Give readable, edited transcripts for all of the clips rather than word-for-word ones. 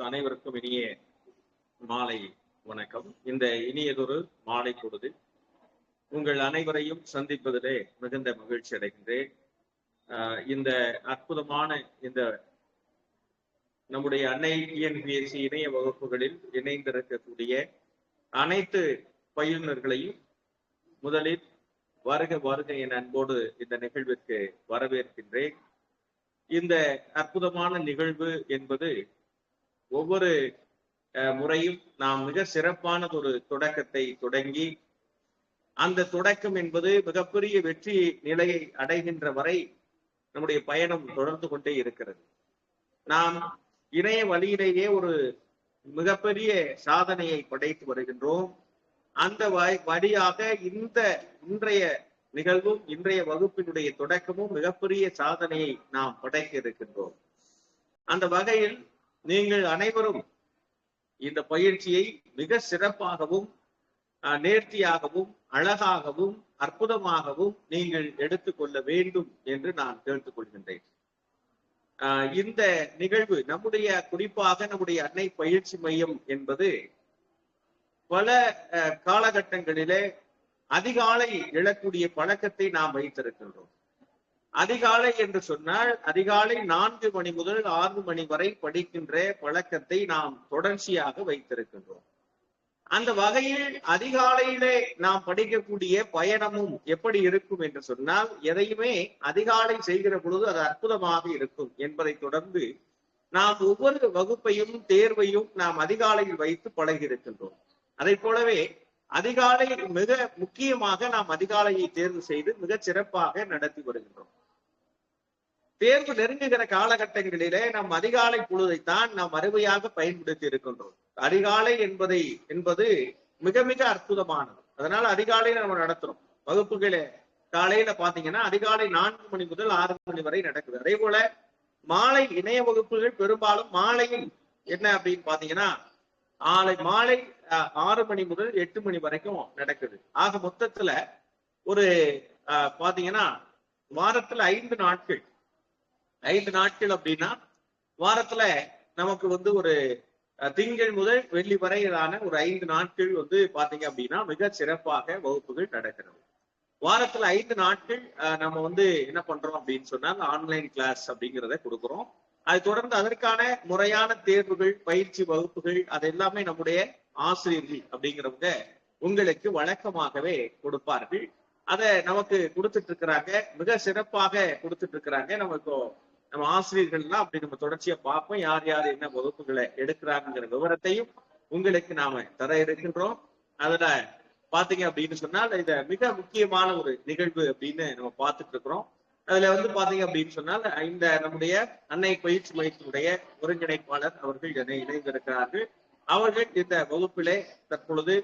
அனைவருக்கும் இனிய மாலை வணக்கம். இந்த இனியதொரு மாலை பொழுது உங்கள் அனைவரையும் சந்திப்பதிலே மிகுந்த மகிழ்ச்சி அடைகின்றேன். இந்த அற்புதமான இந்த நம்முடைய அன்னை டிஎன்பிஎஸ்சி இணைய வகுப்புகளில் இணைந்திருக்கக்கூடிய அனைத்து பயிலுநர்களையும் முதலில் வருக வருக என் அன்போடு இந்த நிகழ்விற்கு வரவேற்கின்றேன். இந்த அற்புதமான நிகழ்வு என்பது ஒவ்வொரு முறையும் நாம் மிக சிறப்பானதொரு தொடக்கத்தை தொடங்கி அந்த தொடக்கம் என்பது மிகப்பெரிய வெற்றி நிலையை அடைகின்ற வரை நம்முடைய பயணம் தொடர்ந்து கொண்டே இருக்கிறது. நாம் இணைய வழியிலேயே ஒரு மிகப்பெரிய சாதனையை படைத்து வருகின்றோம். அந்த வழியாக இன்றைய நிகழ்வும் இன்றைய வகுப்பினுடைய தொடக்கமும் மிகப்பெரிய சாதனையை நாம் படைக்க இருக்கின்றோம். அந்த வகையில் நீங்கள் அனைவரும் இந்த பயிற்சியை மிக சிறப்பாகவும் நேர்த்தியாகவும் அழகாகவும் அற்புதமாகவும் நீங்கள் எடுத்துக்கொள்ள வேண்டும் என்று நான் கேட்டுக்கொள்கின்றேன். இந்த நிகழ்வு நம்முடைய குறிப்பாக நம்முடைய அன்னை பயிற்சி மையம் என்பது பல காலகட்டங்களிலே அதிகாலை எழக்கூடிய பழக்கத்தை நாம் வைத்திருக்கின்றோம். அதிகாலை என்று சொன்னால் அதிகாலை 4 மணி முதல் 6 மணி வரை படிக்கின்ற பழக்கத்தை நாம் தொடர்ச்சியாக வைத்திருக்கின்றோம். அந்த வகையில் அதிகாலையிலே நாம் படிக்கக்கூடிய பயணமும் எப்படி இருக்கும் என்று சொன்னால் எதையுமே அதிகாலை செய்கிற பொழுது அது அற்புதமாக இருக்கும் என்பதை தொடர்ந்து நாம் ஒவ்வொரு வகுப்பையும் தேர்வையும் நாம் அதிகாலையில் வைத்து பழகி இருக்கின்றோம். அதை போலவே அதிகாலை மிக முக்கியமாக நாம் அதிகாலையை தேர்வு செய்து மிக சிறப்பாக நடத்தி வருகின்றோம். தேர்வு நெருங்குகிற காலகட்டங்களிலே நாம் அதிகாலை பொழுதைத்தான் நாம் அருமையாக பயன்படுத்தி இருக்கின்றோம். அதிகாலை என்பது மிக மிக அற்புதமானது. அதனால அதிகாலையில நம்ம நடத்துறோம் வகுப்புகளே. காலையில பாத்தீங்கன்னா அதிகாலை 4 மணி முதல் 6 மணி வரை நடக்குது. அதே போல மாலை இணைய வகுப்புகள் பெரும்பாலும் மாலையில் என்ன அப்படின்னு பாத்தீங்கன்னா மாலை 6 மணி முதல் 8 மணி வரைக்கும் நடக்குது. ஆக மொத்தத்துல ஒரு பாத்தீங்கன்னா வாரத்துல 5 நாட்கள் அப்படின்னா வாரத்துல நமக்கு ஒரு திங்கள் முதல் வெள்ளி வரையிலான ஒரு 5 நாட்கள் பாத்தீங்க அப்படின்னா மிக சிறப்பாக வகுப்புகள் நடக்கிறது. வாரத்துல 5 நாட்கள் நம்ம என்ன பண்றோம் அப்படின்னு சொன்னால் ஆன்லைன் கிளாஸ் அப்படிங்கிறத கொடுக்குறோம். அதை தொடர்ந்து அதற்கான முறையான தேர்வுகள் பயிற்சி வகுப்புகள் அது எல்லாமே நம்முடைய ஆசிரியர்கள் அப்படிங்கிறவங்க உங்களுக்கு வழக்கமாகவே கொடுப்பார்கள். அதை நமக்கு கொடுத்துட்டு இருக்கிறாங்க, மிக சிறப்பாக கொடுத்துட்டு இருக்கிறாங்க. நம்ம ஆசிரியர்கள்லாம் அப்படி நம்ம தொடர்ச்சியா பார்ப்போம். யார் யார் என்ன வகுப்புகளை எடுக்கிறாங்கிற விவரத்தையும் உங்களுக்கு நாம தர இருக்கின்றோம். அதுல பாத்தீங்க அப்படின்னு சொன்னால் இத மிக முக்கியமான ஒரு நிகழ்வு அப்படின்னு நம்ம பார்த்துட்டு இருக்கிறோம். அதுல பாத்தீங்க அப்படின்னு சொன்னால் இந்த நம்முடைய அன்னை பயிற்சி மையத்தினுடைய ஒருங்கிணைப்பாளர் அவர்கள் இணைந்திருக்கிறார்கள். அவர்கள் இந்த வகுப்பிலே தற்பொழுது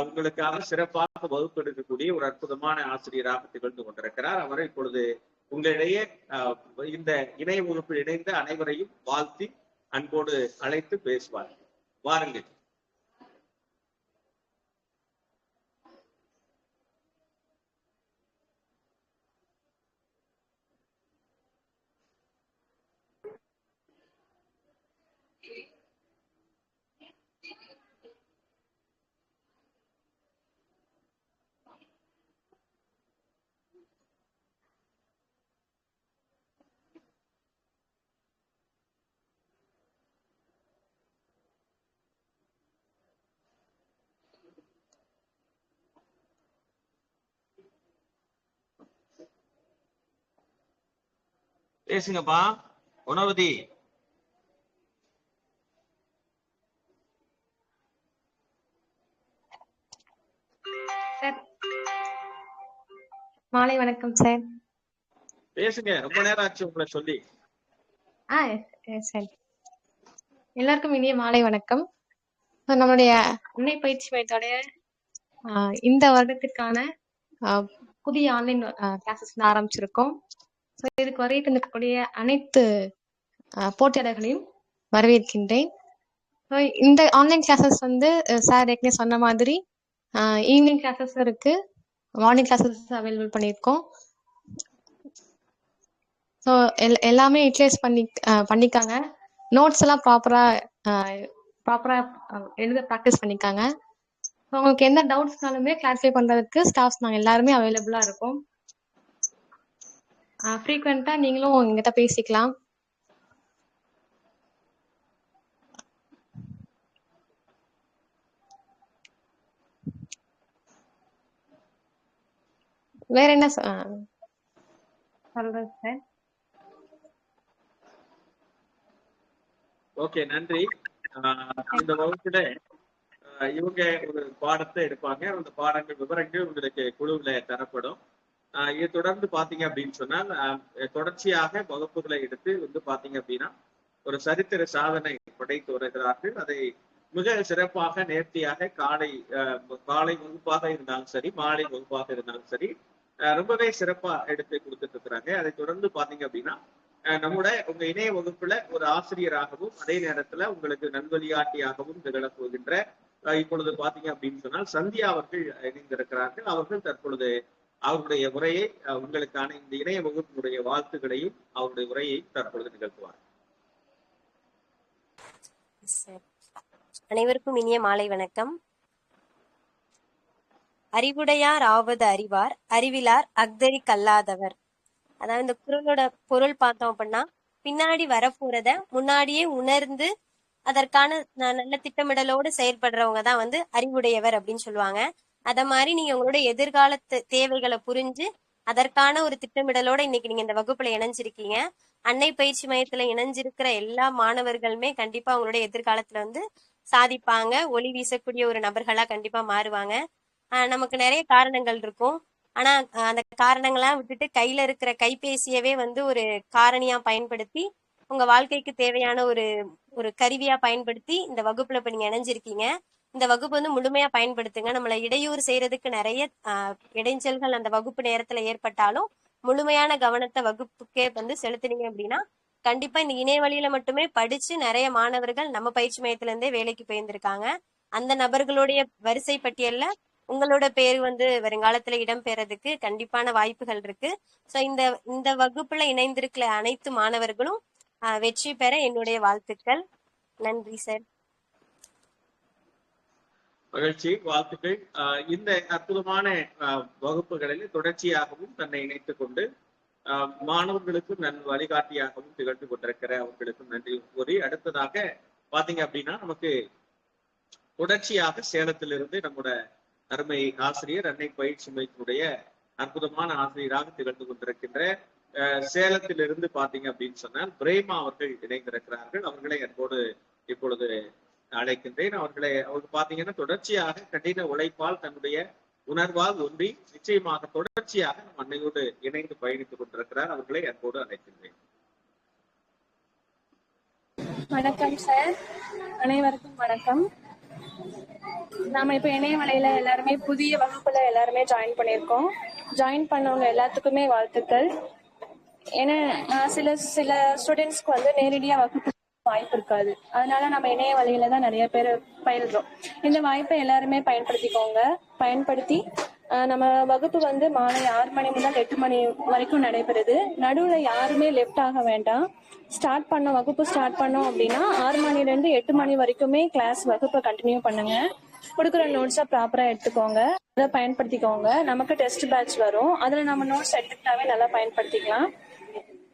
உங்களுக்காக சிறப்பாக வகுப்பு எடுக்கக்கூடிய ஒரு அற்புதமான ஆசிரியராக திகழ்ந்து கொண்டிருக்கிறார். அவர் இப்பொழுது உங்களிடையே இந்த இணைய வகுப்பில் இணைந்த அனைவரையும் வாழ்த்தி அன்போடு அழைத்து பேசுவார்கள். வாருங்கள். பேசுங்கப்பா குணவதி. மாலை வணக்கம் சார். பேசுங்க, ரொம்ப நேரம் ஆச்சு உங்களை சொல்லி. சரி, எல்லாருக்கும் இனிய மாலை வணக்கம். நம்மளுடைய அன்னை பயிற்சி மையத்தோடைய இந்த வருடத்திற்கான புதிய ஆன்லைன் கிளாஸஸ் ஆரம்பிச்சிருக்கோம். இதுக்கு வரையிட்டு இருக்கக்கூடிய அனைத்து போட்டியாளர்களையும் வரவேற்கின்றேன். இந்த ஆன்லைன் கிளாஸஸ் சார் ஏற்கனவே சொன்ன மாதிரி ஈவினிங் கிளாஸஸ் இருக்கு, மார்னிங் கிளாஸஸ் அவைலபிள் பண்ணியிருக்கோம். ஸோ எல்லாமே யூட்டிலைஸ் பண்ணிக்காங்க. நோட்ஸ் எல்லாம் ப்ராப்பரா ப்ராப்பரா எழுத ப்ராக்டிஸ் பண்ணிக்காங்க. உங்களுக்கு எந்த டவுட்ஸ்னாலுமே கிளாரிஃபை பண்றதுக்கு ஸ்டாஃப்ஸ் நாங்க எல்லாருமே அவைலபிளா இருக்கோம். ஃப்ரீக்வெண்டா நீங்களும் எங்கிட்ட பேசிக்கலாம். வேற என்ன சொல்றது சார்? ஓகே, நன்றி. இந்த வகுப்புல இவங்க ஒரு பாடத்தை எடுப்பாங்க. அந்த பாடங்கள் விவரங்கள் உங்களுக்கு குழுவுல தரப்படும். இது தொடர்ந்து பாத்தீங்க அப்படின்னு சொன்னால் தொடர்ச்சியாக வகுப்புகளை எடுத்து வந்து பாத்தீங்க அப்படின்னா ஒரு சரித்திர சாதனை படைத்து வருகிறார்கள். அதை மிக சிறப்பாக நேர்த்தியாக காலை வகுப்பாக இருந்தாலும் சரி, மாலை வகுப்பாக இருந்தாலும் சரி, ரொம்பவே சிறப்பா எடுத்து கொடுத்துட்டு இருக்கிறாங்க. அதை தொடர்ந்து பாத்தீங்க அப்படின்னா உங்க இணைய வகுப்புல ஒரு ஆசிரியராகவும் அதே நேரத்துல உங்களுக்கு நல்வழிகாட்டியாகவும் திகழப் போகின்ற இப்பொழுது பாத்தீங்க அப்படின்னு சொன்னால் சந்தியா அவர்கள் இணைந்திருக்கிறார்கள். அவர்கள் தற்பொழுது அவருடைய உரையை உங்களுக்கான இந்த இணைய வகுப்பினுடைய வாழ்த்துக்களையும் அவருடைய உரையை தற்பொழுது நிகழ்த்துவார். அனைவருக்கும் இனிய மாலை வணக்கம். அறிவுடையார் ஆவது அறிவார், அறிவிலார் அக்தரி கல்லாதவர். அதாவது இந்த குறளோட பொருள் பார்த்தோம் அப்படின்னா, பின்னாடி வரப்போறத முன்னாடியே உணர்ந்து அதற்கான நல்ல திட்டமிடலோடு செயல்படுறவங்க தான் வந்து அறிவுடையவர் அப்படின்னு சொல்லுவாங்க. அத மாதிரி நீங்க உங்களோட எதிர்காலத்து தேவைகளை புரிஞ்சு அதற்கான ஒரு திட்டமிடலோட இன்னைக்கு நீங்க இந்த வகுப்புல இணைஞ்சிருக்கீங்க. அன்னை பயிற்சி மையத்துல இணைஞ்சிருக்கிற எல்லா மாணவர்களுமே கண்டிப்பா அவங்களுடைய எதிர்காலத்துல வந்து சாதிப்பாங்க, ஒளி வீசக்கூடிய ஒரு நபர்களா கண்டிப்பா மாறுவாங்க. நமக்கு நிறைய காரணங்கள் இருக்கும். ஆனா அந்த காரணங்கள்லாம் விட்டுட்டு கையில இருக்கிற கைபேசியவே வந்து ஒரு காரணியா பயன்படுத்தி உங்க வாழ்க்கைக்கு தேவையான ஒரு ஒரு கருவியா பயன்படுத்தி இந்த வகுப்புல இப்ப நீங்க இணைஞ்சிருக்கீங்க. இந்த வகுப்பு வந்து முழுமையா பயன்படுத்துங்க. நம்மள இடையூறு செய்யறதுக்கு நிறைய இடைஞ்சல்கள் அந்த வகுப்பு நேரத்துல ஏற்பட்டாலும் முழுமையான கவனத்தை வகுப்புக்கே வந்து செலுத்துனீங்க அப்படின்னா கண்டிப்பா இந்த இணைய வழியில மட்டுமே படிச்சு நிறைய மாணவர்கள் நம்ம பயிற்சி மையத்துல இருந்தே வேலைக்கு போயிருந்திருக்காங்க. அந்த நபர்களுடைய வரிசை பட்டியல்ல உங்களோட பேர் வந்து வருங்காலத்துல இடம்பெறதுக்கு கண்டிப்பான வாய்ப்புகள் இருக்கு. சோ இந்த வகுப்புல இணைந்திருக்கிற அனைத்து மாணவர்களும் வெற்றி பெற என்னுடைய வாழ்த்துக்கள். நன்றி சார். மகிழ்ச்சி, வாழ்த்துக்கள். இந்த அற்புதமான வகுப்புகளில் தொடர்ச்சியாகவும் தன்னை இணைத்துக் கொண்டு மாணவர்களுக்கும் வழிகாட்டியாகவும் திகழ்ந்து கொண்டிருக்கிற அவர்களுக்கும் நன்றி கூறி, அடுத்ததாக பாத்தீங்க அப்படின்னா நமக்கு தொடர்ச்சியாக சேலத்திலிருந்து நம்முடைய அருமை ஆசிரியர் அன்னை பயிற்சி மையத்தினுடைய அற்புதமான ஆசிரியராக திகழ்ந்து கொண்டிருக்கின்ற சேலத்திலிருந்து பாத்தீங்க அப்படின்னு சொன்னால் பிரேமா அவர்கள் இணைந்திருக்கிறார்கள். அவர்களை அன்போடு இப்பொழுது அழைக்கின்றேன். அவருக்கு பாத்தீங்கன்னா தொடர்ச்சியாக கடின உழைப்பால் தன்னுடைய உணர்வால் ஒன்றி நிச்சயமாக தொடர்ச்சியாக நம் அன்னையோடு இணைந்து பயணித்துக் கொண்டிருக்கிறார். அவர்களை அன்போடு அழைக்கின்றேன். வணக்கம் சார், அனைவருக்கும் வணக்கம். நாம இப்ப இணையவலையில எல்லாருமே புதிய வகுப்புல எல்லாருமே ஜாயின் பண்ணியிருக்கோம். ஜாயின் பண்ணவங்க எல்லாத்துக்குமே வாழ்த்துக்கள். ஏன்னா சில ஸ்டூடெண்ட்ஸ்க்கு வந்து நேரடியா வகுப்பு வாய்ப்பு இருக்காது. அதனால நம்ம இணைய வழியில தான் நிறைய பேர் பயில்றோம். இந்த வாய்ப்பை எல்லாருமே பயன்படுத்தி நம்ம வகுப்பு வந்து மாலை 6 மணி முதல் 8 மணி வரைக்கும் நடைபெறுது. நடுவுல யாருமே லெஃப்ட் ஆக வேண்டாம். வகுப்பு ஸ்டார்ட் பண்ணோம் அப்படின்னா 6 மணில இருந்து 8 மணி வரைக்குமே கிளாஸ் வகுப்பை கண்டினியூ பண்ணுங்க. கொடுக்குற நோட்ஸை ப்ராப்பரா எடுத்துக்கோங்க, அதை பயன்படுத்திக்கோங்க. நமக்கு டெஸ்ட் பேட்ச் வரும், அதுல நம்ம நோட்ஸ் எடுத்துக்கிட்டாவே நல்லா பயன்படுத்திக்கலாம்.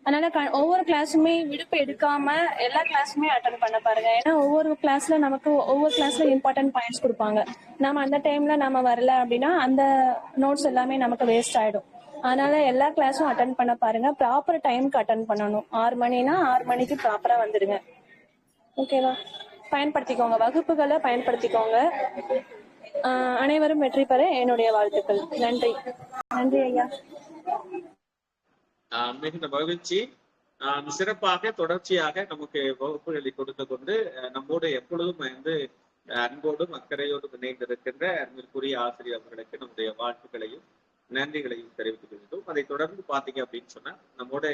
அதனால ஒவ்வொரு கிளாஸுமே விடுப்பு எடுக்காம எல்லா கிளாஸுமே அட்டன் பண்ண பாருங்க. ஏன்னா ஒவ்வொரு கிளாஸ்ல இம்பார்ட்டன்ட் பாயிண்ட்ஸ் கொடுப்பாங்க. நம்ம அந்த டைம்ல நம்ம வரல அப்படின்னா அந்த நோட்ஸ் எல்லாமே நமக்கு வேஸ்ட் ஆயிடும். அதனால எல்லா கிளாஸும் அட்டன் பண்ண பாருங்க. ப்ராப்பர் டைமுக்கு அட்டன் பண்ணணும். 6 மணினா 6 மணிக்கு ப்ராப்பரா வந்துடுங்க. ஓகேவா? பயன்படுத்திக்கோங்க, வகுப்புகளை பயன்படுத்திக்கோங்க. அனைவரும் வெற்றி பெற என்னுடைய வாழ்த்துக்கள். நன்றி. நன்றி ஐயா. மிகுந்த மகிழ்ச்சி. சிறப்பாக தொடர்ச்சியாக நமக்கு வகுப்புகளை கொடுத்து கொண்டு நம்மோடு எப்பொழுதும் வந்து அன்போடும் அக்கறையோடும் இணைந்திருக்கின்ற அன்பிற்குரிய ஆசிரியர் அவர்களுக்கு நம்முடைய வாழ்த்துக்களையும் நன்றிகளையும் தெரிவித்துக் கொள்கிறோம். அதை தொடர்ந்து பாத்தீங்க அப்படின்னு சொன்னா நம்மோட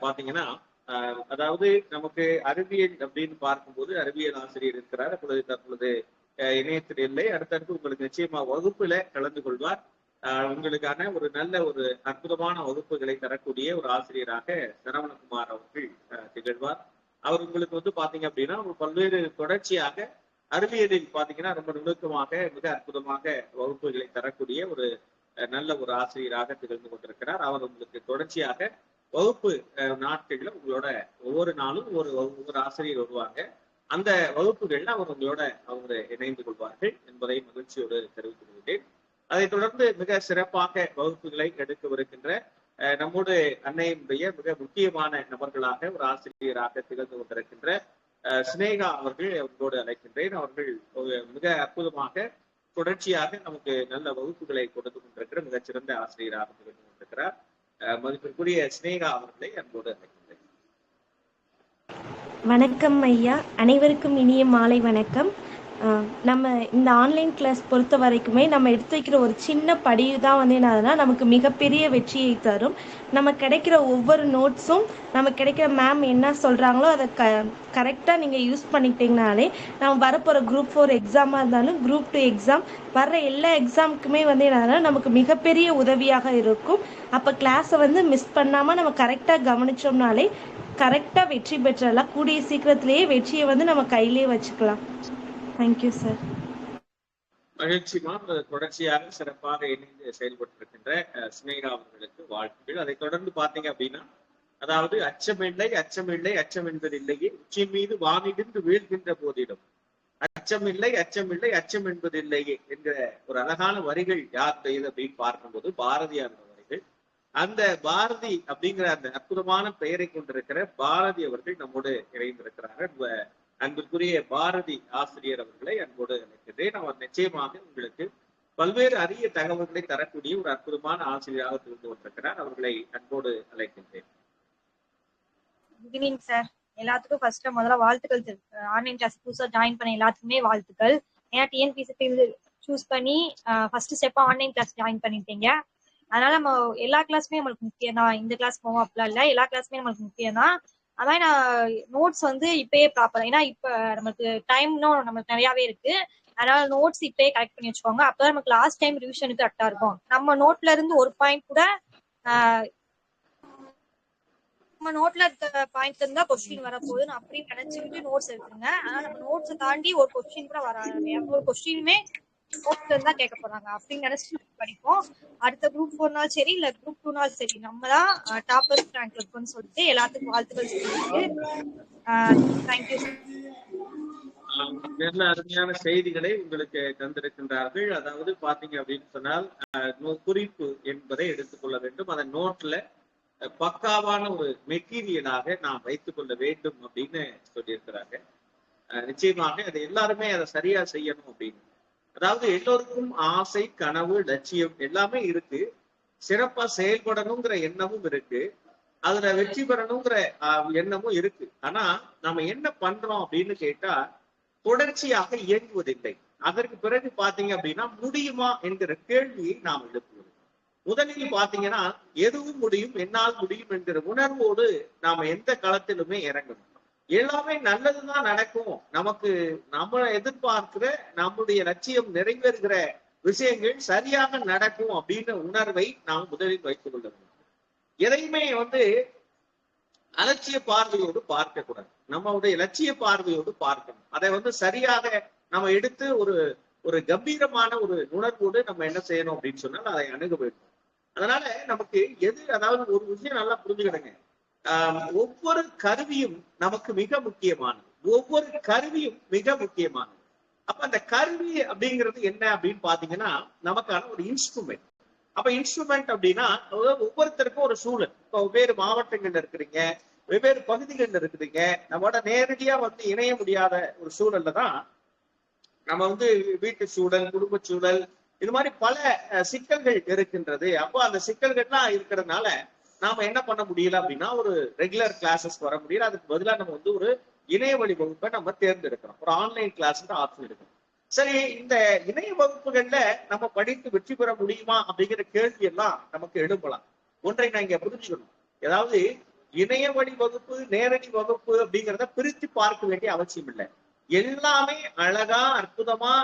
பாத்தீங்கன்னா அதாவது நமக்கு அறிவியல் அப்படின்னு பார்க்கும்போது அறிவியல் ஆசிரியர் இருக்கிறார். தற்பொழுது இணையத்தில் இல்லை. அடுத்தடுத்து உங்களுக்கு நிச்சயமா வகுப்புல கலந்து கொள்வார். உங்களுக்கான ஒரு நல்ல ஒரு அற்புதமான வகுப்புகளை தரக்கூடிய ஒரு ஆசிரியராக சரவணகுமார் அவர்கள் திகழ்வார். அவர் உங்களுக்கு வந்து பாத்தீங்க அப்படின்னா பல்வேறு தொடர்ச்சியாக அறிவியலில் பாத்தீங்கன்னா ரொம்ப நுணுக்கமாக மிக அற்புதமாக வகுப்புகளை தரக்கூடிய ஒரு நல்ல ஒரு ஆசிரியராக திகழ்ந்து கொண்டிருக்கிறார். அவர் உங்களுக்கு தொடர்ச்சியாக வகுப்பு நாட்கள்ல உங்களோட ஒவ்வொரு நாளும் ஒவ்வொரு ஆசிரியர் வருவாங்க. அந்த வகுப்புகள்ல அவர் உங்களோட அவங்க இணைந்து கொள்வார்கள் என்பதை மகிழ்ச்சியோடு தெரிவித்துக் கொள்கிறேன். அதைத் தொடர்ந்து மிக சிறப்பாக வகுப்புகளை எடுக்கவிருக்கின்ற நம்முடைய அன்னையினுடைய மிக முக்கியமான நபர்களாக ஒரு ஆசிரியராக திகழ்ந்து கொண்டிருக்கின்ற சினேகா அவர்கள் அவர்களோடு அழைக்கின்றேன். அவர்கள் மிக அற்புதமாக தொடர்ச்சியாக நமக்கு நல்ல வகுப்புகளை கொடுத்து கொண்டிருக்கிற மிகச்சிறந்த ஆசிரியராக திகழ்ந்து கொண்டிருக்கிறார். மதிப்பிற்குரிய சினேகா அவர்களை அன்போடு அழைக்கின்றேன். வணக்கம் ஐயா, அனைவருக்கும் இனிய மாலை வணக்கம். நம்ம இந்த ஆன்லைன் கிளாஸ் பொறுத்த வரைக்குமே நம்ம எடுத்து வைக்கிற ஒரு சின்ன படிவு தான் வந்து என்னதுன்னா நமக்கு மிகப்பெரிய வெற்றியை தரும். நம்ம கிடைக்கிற ஒவ்வொரு நோட்ஸும் நமக்கு கிடைக்கிற மேம் என்ன சொல்கிறாங்களோ அதை கரெக்டாக நீங்கள் யூஸ் பண்ணிக்கிட்டீங்கனாலே நம்ம வரப்போகிற குரூப் 4 எக்ஸாமாக இருந்தாலும் குரூப் 2 எக்ஸாம் வர்ற எல்லா எக்ஸாமுக்குமே வந்து என்னதுன்னா நமக்கு மிகப்பெரிய உதவியாக இருக்கும். அப்போ கிளாஸை வந்து மிஸ் பண்ணாமல் நம்ம கரெக்டாக கவனித்தோம்னாலே கரெக்டாக வெற்றி பெற்றலாம். கூடிய சீக்கிரத்திலேயே வெற்றியை வந்து நம்ம கையிலேயே வச்சுக்கலாம். Thank you sir. மகிழ்ச்சிமா. தொடர்ச்சியாக சிறப்பாக இணைந்து செயல்பட்டிருக்கின்ற சினேகா அவர்களுக்கு வாழ்த்துக்கள். அதை தொடர்ந்து பாத்தீங்க அப்படின்னா அதாவது அச்சமில்லை அச்சமில்லை அச்சம் என்பதில்லையே உச்சின் மீது வானிடிந்து வீழ்கின்ற போதிலும் அச்சமில்லை அச்சமில்லை அச்சம் என்பதில்லையே என்ற ஒரு அழகான வரிகள் யார் செய்து அப்படின்னு பார்க்கும்போது பாரதியார் வரிகள். அந்த பாரதி அப்படிங்கிற அந்த அற்புதமான பெயரை கொண்டிருக்கிற பாரதி அவர்கள் நம்மோடு இணைந்திருக்கிறார்கள். அன்பிற்குரிய பாரதி ஆசிரியர் அவர்களை அன்போடு அழைக்கின்றேன். அவர் நிச்சயமாக உங்களுக்கு பல்வேறு அரிய தகவல்களை தரக்கூடிய ஒரு அற்புதமான ஆசிரியராக திகழ்ந்து கொண்டிருக்கிறார். அவர்களை அன்போடு அழைக்கின்றேன். Good evening sir. எல்லாத்துக்கும் ஃபர்ஸ்ட் முதல்ல வாழ்த்துக்கள். ஆன்லைன் கிளாஸ் புதுசாக ஜாயின் பண்ண எல்லாத்துக்குமே வாழ்த்துக்கள். ஏன்னா டிஎன்பிஎஸ்சி சூஸ் பண்ணி ஃபர்ஸ்ட் ஸ்டெப்பா ஆன்லைன் கிளாஸ் ஜாயின் பண்ணிட்டீங்க. அதனால நம்ம எல்லா கிளாஸுமே நம்மளுக்கு முக்கியம் தான். இந்த கிளாஸ் போவோம் அப்படிலாம் இல்லை, எல்லா கிளாஸுமே நம்மளுக்கு முக்கியம் தான். அதான் நான் நோட்ஸ் வந்து இப்பயே ப்ராப்பர், ஏன்னா இப்ப நமக்கு டைம்னும் நமக்கு நிறையாவே இருக்கு. அதனால நோட்ஸ் இப்பயே கரெக்ட் பண்ணி வச்சுக்கோங்க. அப்பதான் நமக்கு லாஸ்ட் டைம் ரிவிஷனுக்கு கரெக்டா இருக்கும். நம்ம நோட்ல இருந்து ஒரு பாயிண்ட் கூட நம்ம நோட்ல இருக்க பாயிண்ட் இருந்தா கொஸ்டின் வரப்போகுது அப்படின்னு நினைச்சுக்கிட்டு நோட்ஸ் எடுத்துருங்க. ஆனா நம்ம நோட்ஸை தாண்டி ஒரு கொஸ்டின் கூட வராது. ஒரு கொஸ்டினுமே நோட்ஸ்ல இருந்தா கேட்க போறாங்க அப்படின்னு நினைச்சு படிப்போம். அடுத்த குரூப் 4 சரி இல்ல குரூப் 2 சரி நம்ம தான் டாப்பர்ஸ் ரேங்க் இருக்கும்னு சொல்லிட்டு எல்லாத்துக்கும் வாழ்த்துக்கள் சொல்லிட்டு தேங்க்யூ. நல்ல அருமையான செய்திகளை உங்களுக்கு தந்திருக்கின்றார்கள். அதாவது பாத்தீங்க அப்படின்னு சொன்னால் குறிப்பு என்பதை எடுத்துக்கொள்ள வேண்டும். அதை நோட்ல பக்காவான ஒரு மெட்டீரியலாக நாம் வைத்துக் கொள்ள வேண்டும் அப்படின்னு சொல்லியிருக்கிறாங்க. நிச்சயமாக அதை எல்லாருமே அதை சரியா செய்யணும் அப்படின்னு. அதாவது எல்லோருக்கும் ஆசை, கனவு, லட்சியம் எல்லாமே இருக்கு. சிறப்பா செயல்படணுங்கிற எண்ணமும் இருக்கு. அதுல வெற்றி பெறணுங்கிற எண்ணமும் இருக்கு. ஆனா நம்ம என்ன பண்றோம் அப்படின்னு கேட்டா தொடர்ச்சியாக இயங்குவதில்லை. அதற்கு பிறகு பாத்தீங்க அப்படின்னா முடியுமா என்கிற கேள்வியை நாம் எழுப்புவோம். முதலில் பாத்தீங்கன்னா எதுவும் முடியும், என்னால் முடியும் என்கிற உணர்வோடு நாம எந்த களத்திலுமே இறங்கணும். எல்லாமே நல்லதுதான் நடக்கும், நமக்கு நம்ம எதிர்பார்க்கிற நம்முடைய லட்சியம் நிறைவேறுகிற விஷயங்கள் சரியாக நடக்கும் அப்படின்ற உணர்வை நாம் முதலில் வைத்துக் கொள்ள வேண்டும். எதையுமே அலட்சிய பார்வையோடு பார்க்க கூடாது. நம்மளுடைய லட்சிய பார்வையோடு பார்க்கணும். அதை சரியாக நம்ம எடுத்து ஒரு கம்பீரமான ஒரு உணர்வோடு நம்ம என்ன செய்யணும் அப்படின்னு சொன்னால் அதை அணுக வேண்டும். அதனால நமக்கு அதாவது ஒரு விஷயம் நல்லா புரிஞ்சுக்கிடுங்க. ஒவ்வொரு கருவியும் நமக்கு மிக முக்கியமானது. ஒவ்வொரு கருவியும் மிக முக்கியமானது. அப்ப அந்த கருவி அப்படிங்கிறது என்ன அப்படின்னு பாத்தீங்கன்னா நமக்கான ஒரு இன்ஸ்ட்ருமெண்ட். அப்ப இன்ஸ்ட்ருமெண்ட் அப்படின்னா ஒவ்வொருத்தருக்கும் ஒரு சூழல். இப்போ வெவ்வேறு மாவட்டங்கள்ல இருக்கிறீங்க, வெவ்வேறு பகுதிகள்ல இருக்கிறீங்க, நம்மளோட நேரடியா இணைய முடியாத ஒரு சூழல்ல தான் நம்ம வீட்டு சூழல், குடும்ப சூழல், இது மாதிரி பல சிக்கல்கள் இருக்கின்றது. அப்போ அந்த சிக்கல்கள்லாம் இருக்கிறதுனால நாம என்ன பண்ண முடியல அப்படின்னா ஒரு ரெகுலர் கிளாஸஸ் வர முடியல. அதுக்கு பதிலாக நம்ம ஒரு இணைய வழி வகுப்பை நம்ம தேர்ந்தெடுக்கிறோம். ஒரு ஆன்லைன் கிளாஸ் ஆப்ஷன் எடுக்கணும். சரி, இந்த இணைய வகுப்புகள்ல நம்ம படித்து வெற்றி பெற முடியுமா அப்படிங்கிற கேள்வி எல்லாம் நமக்கு எழுப்பலாம். ஒன்றை நான் இங்க புரிஞ்சுக்கணும். ஏதாவது இணைய வழி வகுப்பு, நேரடி வகுப்பு அப்படிங்கிறத பிரித்து பார்க்க வேண்டிய அவசியம் இல்லை. எல்லாமே அழகா, அற்புதமா,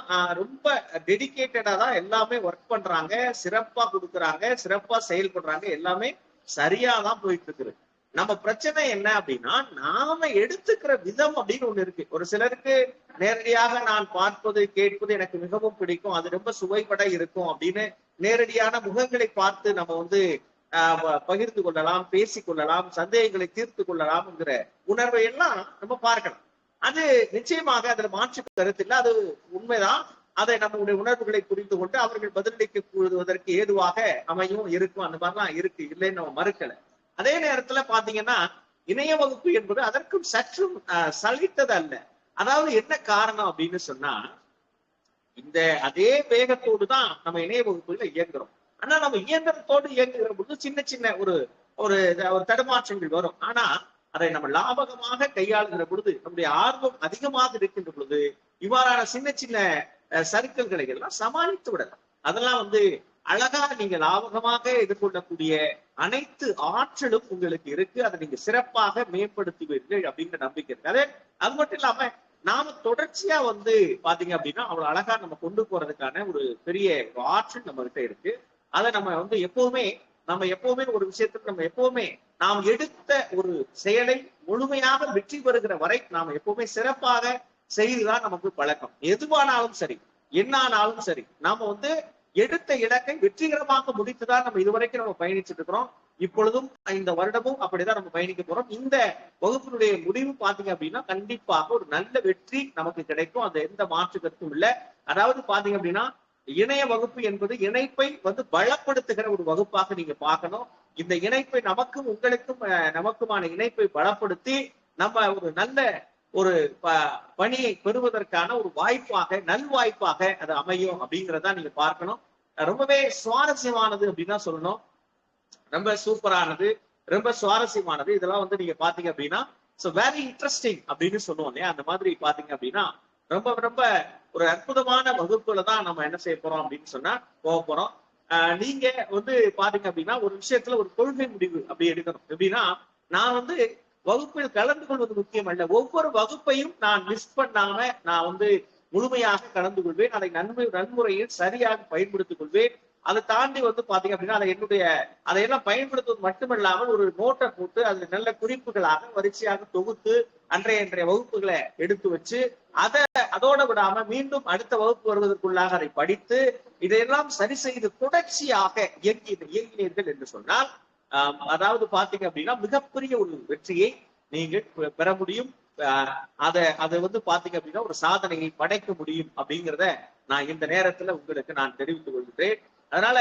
ரொம்ப டெடிகேட்டடா தான் எல்லாமே ஒர்க் பண்றாங்க, சிறப்பா கொடுக்குறாங்க, சிறப்பா செயல்படுறாங்க, எல்லாமே சரியாதான் போயிட்டு இருக்குது. நம்ம பிரச்சனை என்ன அப்படின்னா நாம எடுத்துக்கிற விதம் அப்படின்னு ஒண்ணு இருக்கு. ஒரு சிலருக்கு நேரடியாக நான் பார்ப்பது கேட்பது எனக்கு மிகவும் பிடிக்கும், அது ரொம்ப சுவைபட இருக்கும் அப்படின்னு நேரடியான முகங்களை பார்த்து நம்ம வந்து பகிர்ந்து கொள்ளலாம், பேசிக் கொள்ளலாம், சந்தேகங்களை தீர்த்து கொள்ளலாம்ங்கிற உணர்வை எல்லாம் நம்ம பார்க்கலாம். அது நிச்சயமாக அதுல மாற்று கருத்து இல்லை, அது உண்மைதான். அதை நம்முடைய உணர்வுகளை புரிந்து கொண்டு அவர்கள் பதிலளிக்க கூடுவதற்கு ஏதுவாக அமையும் இருக்கும். அந்த மாதிரிலாம் இருக்கு, இல்லைன்னு நம்ம மறுக்கல. அதே நேரத்துல பாத்தீங்கன்னா இணைய வகுப்பு என்பது அதற்கும் சற்றும் சலித்தது அல்ல. அதாவது என்ன காரணம் அப்படின்னு சொன்னா, இந்த அதே வேகத்தோடு தான் நம்ம இணைய வகுப்புகளை இயங்குறோம். ஆனா நம்ம இயந்திரத்தோடு இயங்குகிற பொழுது சின்ன சின்ன ஒரு ஒரு தடுமாற்றங்கள் வரும். ஆனா அதை நம்ம லாபகமாக கையாளுகிற பொழுது, நம்முடைய ஆர்வம் அதிகமாக இருக்கின்ற பொழுது இவ்வாறான சின்ன சின்ன சர்க்கிள்களை எல்லாம் சமாளித்து விடலாம். அதெல்லாம் வந்து அழகா நீங்க லாபகமாக எதிர்கொள்ளக்கூடிய அனைத்து ஆற்றலும் உங்களுக்கு இருக்கு. அதை நீங்க சிறப்பாக மேம்படுத்துவீர்கள் அப்படின்ற நம்பிக்கை இருக்கு. அது மட்டும் இல்லாம நாம தொடர்ச்சியா வந்து பாத்தீங்க அப்படின்னா அவ்வளவு அழகா நம்ம கொண்டு போறதுக்கான ஒரு பெரிய ஒரு ஆற்றல் நம்ம கிட்ட இருக்கு. அதை நம்ம வந்து எப்பவுமே ஒரு விஷயத்துக்கு நம்ம எப்பவுமே நாம் எடுத்த ஒரு செயலை முழுமையாக வெற்றி பெறுகிற வரை நாம எப்பவுமே சிறப்பாக செய்துதான் நமக்கு பழக்கம். எதுவானாலும் சரி, என்னானாலும் சரி, நாம வந்து எடுத்த இலக்கை வெற்றிகரமாக முடித்துதான் நம்ம இதுவரைக்கும் நம்ம பயணிச்சுட்டு இருக்கிறோம். இப்பொழுதும் இந்த வருடமும் அப்படிதான் நம்ம பயணிக்க போறோம். இந்த வகுப்பினுடைய முடிவு பாத்தீங்க அப்படின்னா கண்டிப்பாக ஒரு நல்ல வெற்றி நமக்கு கிடைக்கும். அது எந்த மாற்று கருத்தும் இல்லை. அதாவது பாத்தீங்க அப்படின்னா இணைய வகுப்பு என்பது இணைப்பை வந்து பலப்படுத்துகிற ஒரு வகுப்பாக நீங்க பார்க்கணும். இந்த இணைப்பை நமக்கும் உங்களுக்கும் நமக்குமான இணைப்பை பலப்படுத்தி நம்ம ஒரு நல்ல ஒரு பணியை பெறுவதற்கான ஒரு வாய்ப்பாக, நல்வாய்ப்பாக அது அமையும் அப்படிங்கிறதா நீங்க பார்க்கணும். ரொம்பவே சுவாரஸ்யமானது அப்படின்னு தான் சொல்லணும். ரொம்ப சூப்பரானது, ரொம்ப சுவாரஸ்யமானது. இதெல்லாம் வந்து நீங்க பாத்தீங்க அப்படின்னா வெரி இன்ட்ரெஸ்டிங் அப்படின்னு சொல்லுவோம் இல்லையா, அந்த மாதிரி பாத்தீங்க அப்படின்னா ரொம்ப ரொம்ப ஒரு அற்புதமான வகுப்புல தான் நம்ம என்ன செய்ய போறோம் அப்படின்னு சொன்னா போக போறோம். நீங்க வந்து பாத்தீங்க அப்படின்னா ஒரு விஷயத்துல ஒரு கொள்கை முடிவு அப்படி எடுக்கணும். எப்படின்னா, நான் வந்து வகுப்பில் கலந்து கொள்வது முக்கியம் அல்ல, ஒவ்வொரு வகுப்பையும் நான் மிஸ் பண்ணாம நான் வந்து முழுமையாக கலந்து கொள்வேன், அதை நன்முறையில் சரியாக பயன்படுத்திக் கொள்வேன். அதை தாண்டி வந்து பாத்தீங்க அப்படின்னா அதையெல்லாம் பயன்படுத்துவது மட்டுமல்லாமல் ஒரு நோட்டை போட்டு அது நல்ல குறிப்புகளாக வரிசையாக தொகுத்து அன்றைய வகுப்புகளை எடுத்து வச்சு அதோட விடாம மீண்டும் அடுத்த வகுப்பு வருவதற்குள்ளாக அதை படித்து இதையெல்லாம் சரி செய்து தொடர்ச்சியாக இயங்கினீர்கள் என்று சொன்னால் அதாவது பாத்தீங்க அப்படின்னா மிகப்பெரிய ஒரு வெற்றியை நீங்கள் பெற முடியும். அதை வந்து பாத்தீங்க அப்படின்னா ஒரு சாதனையை படைக்க முடியும் அப்படிங்கிறத நான் இந்த நேரத்துல உங்களுக்கு நான் தெரிவித்துக் கொள்கிறேன். அதனால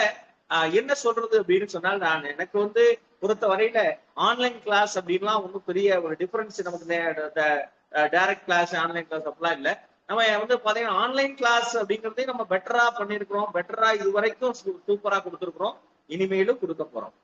என்ன சொல்றது அப்படின்னு சொன்னால், எனக்கு வந்து பொறுத்த வரையில ஆன்லைன் கிளாஸ் அப்படின்லாம் ஒன்றும் பெரிய ஒரு டிஃபரன்ஸ் நமக்கு டைரக்ட் கிளாஸ் ஆன்லைன் கிளாஸ் அப்படிலாம் இல்லை. நம்ம வந்து பாத்தீங்கன்னா ஆன்லைன் கிளாஸ் அப்படிங்கிறதே நம்ம பெட்டரா பண்ணிருக்கிறோம், பெட்டரா இது வரைக்கும் சூப்பரா கொடுத்துருக்குறோம், இனிமேலும் கொடுக்க போறோம்,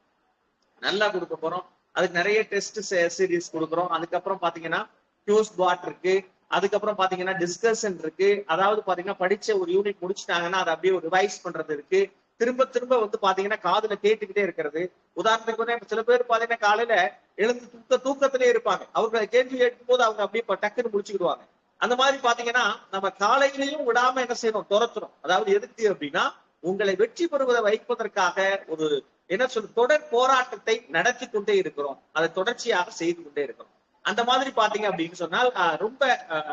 நல்லா கொடுக்க போறோம். அதுக்கு நிறைய டெஸ்ட் சீரீஸ் கொடுக்குறோம். அதுக்கப்புறம் பாத்தீங்கன்னா கியூஸ் பாட் இருக்கு, அதுக்கப்புறம் பாத்தீங்கன்னா டிஸ்கஷன் இருக்கு. அதாவது பாத்தீங்கன்னா படிச்ச ஒரு யூனிட் முடிச்சுட்டாங்கன்னா அதை அப்படியே ஒரு ரிவைஸ் பண்றது இருக்கு. திரும்ப திரும்ப வந்து பாத்தீங்கன்னா காதுல கேட்டுக்கிட்டே இருக்கிறது. உதாரணத்துக்கு வந்து சில பேர் பாத்தீங்கன்னா காலையில எழுந்து தூக்கத்திலே இருப்பாங்க, அவர்களை கேள்வி கேட்கும் போது அவங்க அப்படியே டக்குன்னு முடிச்சுக்கிடுவாங்க. அந்த மாதிரி பாத்தீங்கன்னா நம்ம காலையிலையும் விடாம என்ன செய்யணும், துரத்துறோம். அதாவது எதுக்கு அப்படின்னா உங்களை வெற்றி பெறுவதை வைப்பதற்காக ஒரு தொடர் போராட்டத்தை நடத்தி கொண்டே இருக்கிறோம், அதை தொடர்ச்சியாக செய்து கொண்டே இருக்கிறோம். அந்த மாதிரி பாத்தீங்க அப்படின்னு சொன்னால் ரொம்ப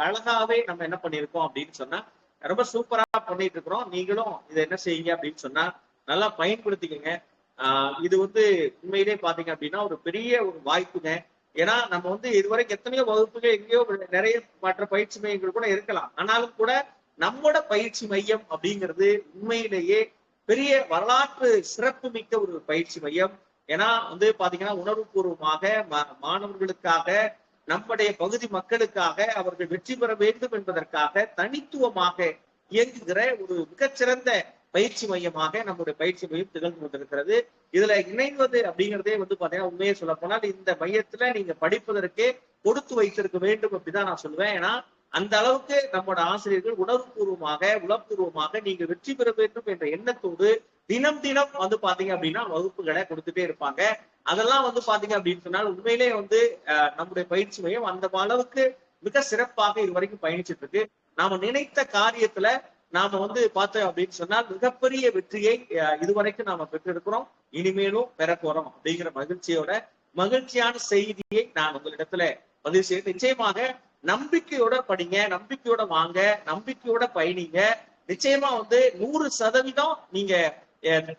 அழகாவே நம்ம என்ன பண்ணிருக்கோம் அப்படின்னு சொன்னா ரொம்ப சூப்பரா பண்ணிட்டு இருக்கிறோம். நீங்களும் இதை என்ன செய்யுங்க அப்படின்னு சொன்னா நல்லா பயன்படுத்திக்கங்க. இது வந்து உண்மையிலே பாத்தீங்க அப்படின்னா ஒரு பெரிய ஒரு வாய்ப்புங்க. ஏன்னா நம்ம வந்து இதுவரைக்கும் எத்தனையோ வகுப்புகள் எங்கேயோ நிறைய மற்ற பயிற்சி மையங்கள் கூட இருக்கலாம், ஆனாலும் கூட நம்மோட பயிற்சி மையம் அப்படிங்கிறது உண்மையிலேயே பெரிய வரலாற்று சிறப்பு மிக்க ஒரு பயிற்சி மையம். ஏன்னா வந்து பாத்தீங்கன்னா உணர்வுபூர்வமாக மாணவர்களுக்காக, நம்முடைய பகுதி மக்களுக்காக அவர்கள் வெற்றி பெற வேண்டும் என்பதற்காக தனித்துவமாக இயங்குகிற ஒரு மிகச்சிறந்த பயிற்சி மையமாக நம்முடைய பயிற்சி மையம் திகழ்ந்து கொண்டிருக்கிறது. இதுல இணைவது அப்படிங்கிறதே வந்து பாத்தீங்கன்னா உண்மையை சொல்ல போனால் இந்த மையத்துல நீங்க படிப்பதற்கே கொடுத்து வைத்திருக்க வேண்டும் அப்படிதான் நான் சொல்லுவேன். ஏன்னா அந்த அளவுக்கு நம்மளோட ஆசிரியர்கள் உணர்வுபூர்வமாக உளப்பூர்வமாக நீங்க வெற்றி பெற வேண்டும் என்ற எண்ணத்தோடு தினம் தினம் வந்து பாத்தீங்க அப்படின்னா வகுப்புகளை கொடுத்துட்டே இருப்பாங்க. அதெல்லாம் வந்து பாத்தீங்க அப்படின்னு சொன்னால் உண்மையிலே வந்து நம்முடைய பயிற்சி மையம் அந்த அளவுக்கு மிக சிறப்பாக இது வரைக்கும் பயணிச்சுட்டு இருக்கு. நாம நினைத்த காரியத்துல நாம வந்து பார்த்தோம் அப்படின்னு சொன்னால் மிகப்பெரிய வெற்றியை இதுவரைக்கும் நாம பெற்றிருக்கிறோம், இனிமேலும் பெற போறோம் அப்படிங்கிற மகிழ்ச்சியோட மகிழ்ச்சியான செய்தியை நான் உங்களிடத்துல பதிவு செய்ய. நிச்சயமாக நம்பிக்கையோட படிங்க, நம்பிக்கையோட வாங்க, நம்பிக்கையோட பயணிங்க. நிச்சயமா 100% நீங்க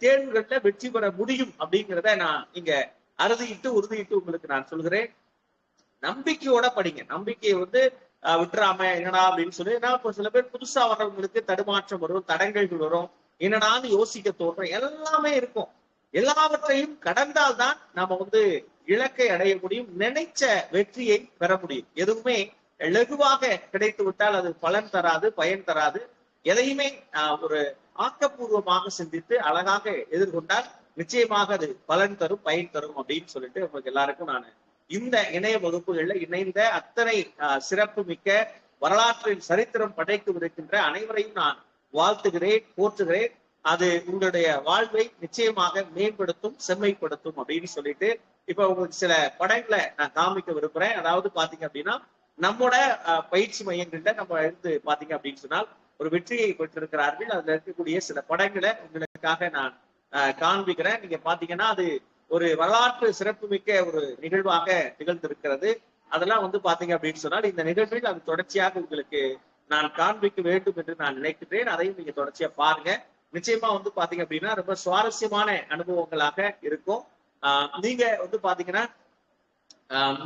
தேர்வுகள்ல வெற்றி பெற முடியும் அப்படிங்கிறத நான் இங்க உறுதியிட்டு உங்களுக்கு நான் சொல்கிறேன். நம்பிக்கையோட படிங்க. நம்பிக்கையை விட்டுறாம என்னடா அப்படின்னு சொல்லி, ஏன்னா இப்போ சில பேர் புதுசா வர்றவங்களுக்கு தடுமாற்றம் வரும், தடங்கல்கள் வரும், என்னடான்னு யோசிக்க தோன்றும், எல்லாமே இருக்கும். எல்லாவற்றையும் கடந்தால்தான் நாம இலக்கை அடைய முடியும், நினைச்ச வெற்றியை பெற முடியும். எதுவுமே லகுவாக கிடைத்து விட்டால் அது பலன் தராது, பயன் தராது. எதையுமே ஒரு ஆக்கப்பூர்வமாக சிந்தித்து அழகாக எதிர்கொண்டால் நிச்சயமாக அது பலன் தரும், பயன் தரும் அப்படின்னு சொல்லிட்டு உங்களுக்கு எல்லாருக்கும் நான் இந்த இணைய வகுப்புகள்ல இணைந்த அத்தனை சிறப்பு மிக்க வரலாற்றில் சரித்திரம் படைக்கவிருக்கின்ற அனைவரையும் நான் வாழ்த்துகிறேன், போற்றுகிறேன். அது உங்களுடைய வாழ்வை நிச்சயமாக மேம்படுத்தும், செம்மைப்படுத்தும் அப்படின்னு சொல்லிட்டு இப்ப உங்களுக்கு சில படங்களை நான் காமிக்க விரும்புறேன். அதாவது பாத்தீங்க அப்படின்னா, நம்மோட பயிற்சி மையங்கள்ல நம்ம பாத்தீங்க அப்படின்னு சொன்னால் ஒரு வெற்றியை பெற்றிருக்கிறார்கள். அதுல இருக்கக்கூடிய சில படங்களை உங்களுக்காக நான் காண்பிக்கிறேன். நீங்க பாத்தீங்கன்னா அது ஒரு வரலாற்று சிறப்புமிக்க ஒரு நிகழ்வாக நிகழ்ந்திருக்கிறது. அதெல்லாம் பாத்தீங்க அப்படின்னு சொன்னால் இந்த நிகழ்வில் அது தொடர்ச்சியாக உங்களுக்கு நான் காண்பிக்க வேண்டும் என்று நான் நினைக்கிறேன். அதையும் நீங்க தொடர்ச்சியா பாருங்க. நிச்சயமா பாத்தீங்க அப்படின்னா ரொம்ப சுவாரஸ்யமான அனுபவங்களாக இருக்கும். நீங்க பாத்தீங்கன்னா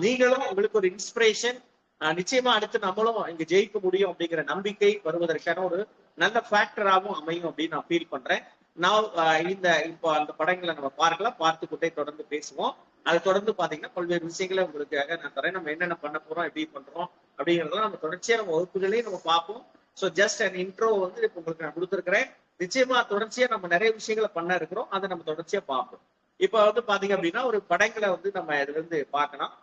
நீங்களும் உங்களுக்கு ஒரு இன்ஸ்பிரேஷன், நிச்சயமா அடுத்து நம்மளும் இங்க ஜெயிக்க முடியும் அப்படிங்கிற நம்பிக்கை வருவதற்கான ஒரு நல்ல ஃபேக்டராகவும் அமையும் அப்படின்னு நான் ஃபீல் பண்றேன். நான் இப்போ அந்த படங்களை நம்ம பார்த்துக்கிட்டே தொடர்ந்து பேசுவோம். அதை தொடர்ந்து பாத்தீங்கன்னா பல்வேறு விஷயங்களை உங்களுக்காக நான் தரேன். நம்ம என்னென்ன பண்ண போறோம், எப்படி பண்றோம் அப்படிங்கிறத நம்ம தொடர்ச்சியா நம்ம வகுப்புகளையும் நம்ம பார்ப்போம். ஸோ ஜஸ்ட் அண்ட் இன்ட்ரோ இப்போ உங்களுக்கு நான் கொடுத்துருக்கிறேன். நிச்சயமா தொடர்ச்சியா நம்ம நிறைய விஷயங்களை பண்ண இருக்கிறோம், அதை நம்ம தொடர்ச்சியா பார்ப்போம். இப்ப பாத்தீங்க அப்படின்னா ஒரு படங்களை நம்ம இதுல இருந்து பார்க்கலாம்.